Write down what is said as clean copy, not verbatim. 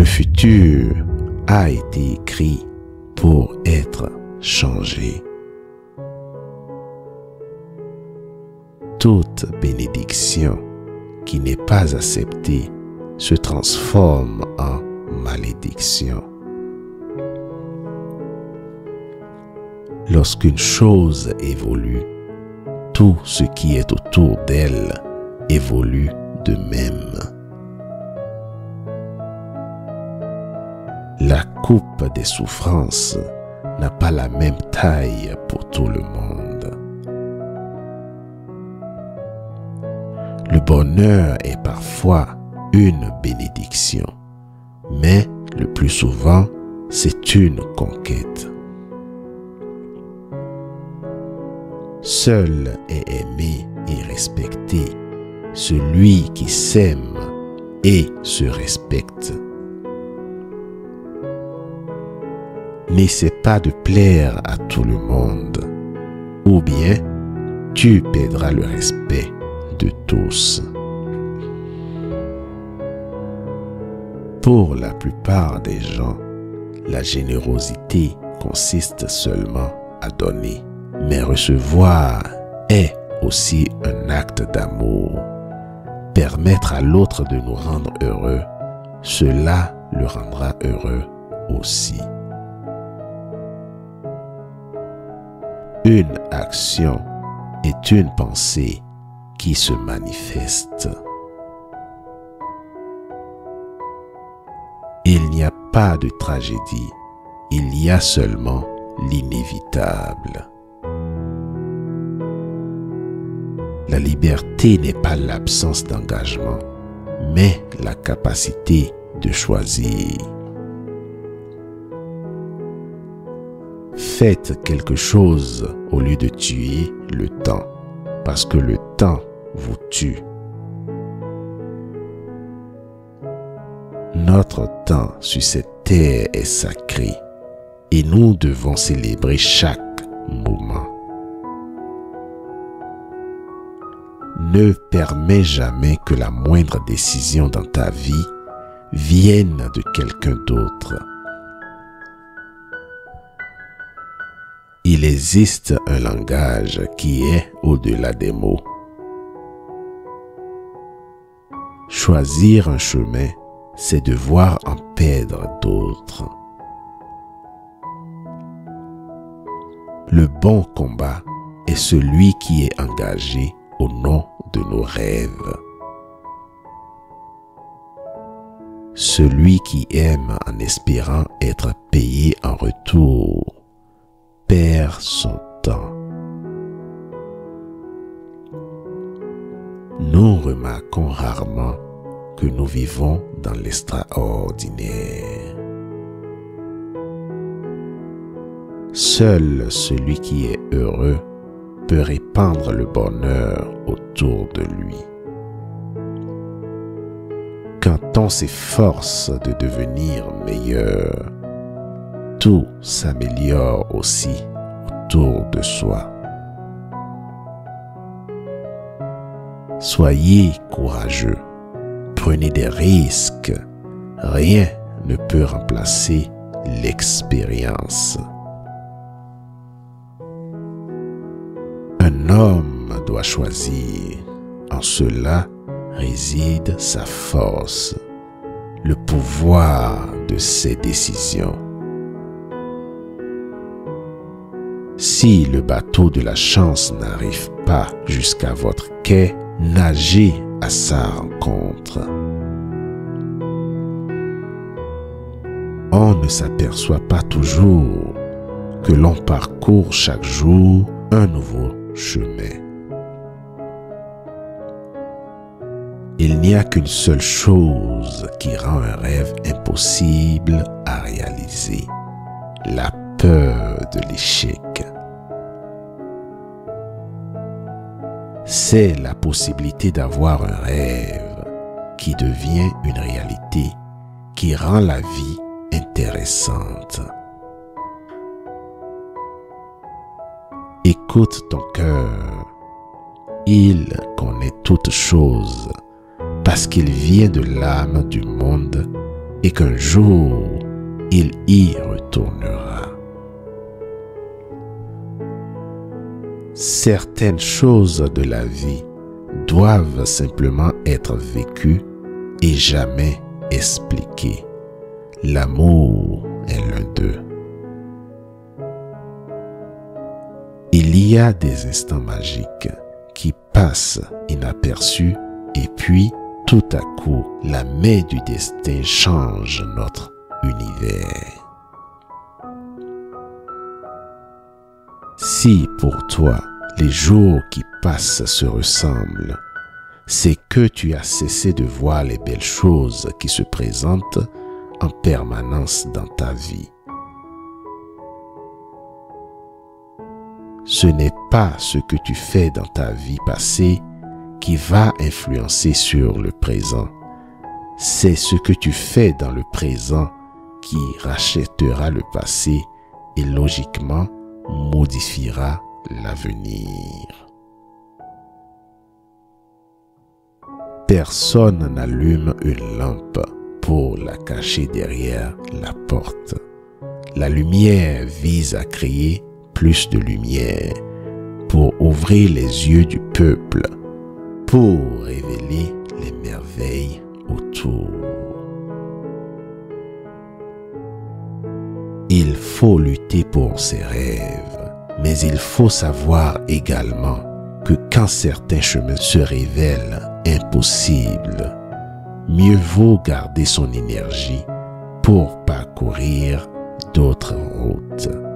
futur a été écrit pour être changé. Toute bénédiction qui n'est pas acceptée se transforme en malédiction. Lorsqu'une chose évolue, tout ce qui est autour d'elle évolue de même. La coupe des souffrances n'a pas la même taille pour tout le monde. Le bonheur est parfois une bénédiction, mais le plus souvent, c'est une conquête. Seul est aimé et respecté celui qui s'aime et se respecte. N'essaie pas de plaire à tout le monde, ou bien tu perdras le respect de tous. Pour la plupart des gens, la générosité consiste seulement à donner. Mais recevoir est aussi un acte d'amour. Permettre à l'autre de nous rendre heureux, cela le rendra heureux aussi. Une action est une pensée qui se manifeste. Il n'y a pas de tragédie, il y a seulement l'inévitable. La liberté n'est pas l'absence d'engagement, mais la capacité de choisir. Faites quelque chose au lieu de tuer le temps, parce que le temps vous tue. Notre temps sur cette terre est sacré et nous devons célébrer chaque moment. Ne permets jamais que la moindre décision dans ta vie vienne de quelqu'un d'autre. Il existe un langage qui est au-delà des mots. Choisir un chemin, c'est devoir en perdre d'autres. Le bon combat est celui qui est engagé au nom de nos rêves. Celui qui aime en espérant être payé en retour perd son temps. Nous remarquons rarement que nous vivons dans l'extraordinaire. Seul celui qui est heureux peut répandre le bonheur autour de lui. Quand on s'efforce de devenir meilleur, tout s'améliore aussi autour de soi. Soyez courageux, prenez des risques, rien ne peut remplacer l'expérience. Un homme doit choisir, en cela réside sa force, le pouvoir de ses décisions. Si le bateau de la chance n'arrive pas jusqu'à votre quai, nagez à sa rencontre. On ne s'aperçoit pas toujours que l'on parcourt chaque jour un nouveau chemin. Il n'y a qu'une seule chose qui rend un rêve impossible à réaliser, la peur de l'échec. C'est la possibilité d'avoir un rêve qui devient une réalité, qui rend la vie intéressante. Écoute ton cœur. Il connaît toutes choses parce qu'il vient de l'âme du monde et qu'un jour, il y retournera. Certaines choses de la vie doivent simplement être vécues et jamais expliquées. L'amour est l'un d'eux. Il y a des instants magiques qui passent inaperçus et puis, tout à coup, la main du destin change notre univers. Si pour toi, les jours qui passent se ressemblent, c'est que tu as cessé de voir les belles choses qui se présentent en permanence dans ta vie. Ce n'est pas ce que tu fais dans ta vie passée qui va influencer sur le présent. C'est ce que tu fais dans le présent qui rachètera le passé et logiquement modifiera l'avenir. Personne n'allume une lampe pour la cacher derrière la porte. La lumière vise à créer plus de lumière pour ouvrir les yeux du peuple, pour révéler les merveilles autour. Il faut lutter pour ses rêves, mais il faut savoir également que quand certains chemins se révèlent impossibles, mieux vaut garder son énergie pour parcourir d'autres routes.